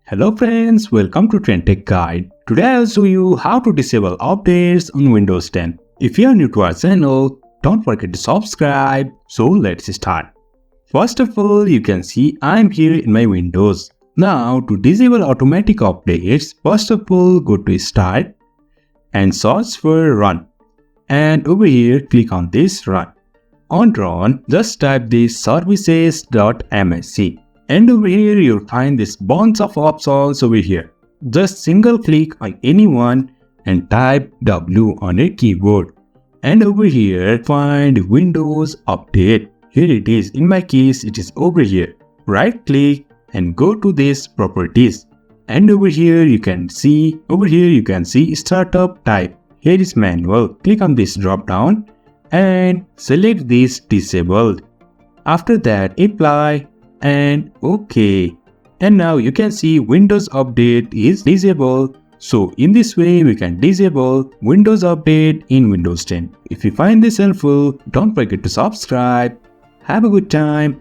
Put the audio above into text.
Hello friends, welcome to TrendTech Guide. Today I'll show you how to disable updates on Windows 10. If you are new to our channel, don't forget to subscribe. So let's start. First of all, you can see I'm here in my Windows. Now to disable automatic updates, first of all go to Start and search for Run. And over here click on this Run. On Run, just type this services.msc. And over here you'll find this bunch of options over here. Just single click on any one and type W on your keyboard. And over here find Windows Update. Here it is. In my case it is over here. Right click and go to this properties. And over here you can see startup type. Here is manual. Click on this drop down and select this disabled. After that apply and OK. And now you can see Windows Update is disabled. So in this way we can disable Windows Update in Windows 10. If you find this helpful, don't forget to subscribe. Have a good time.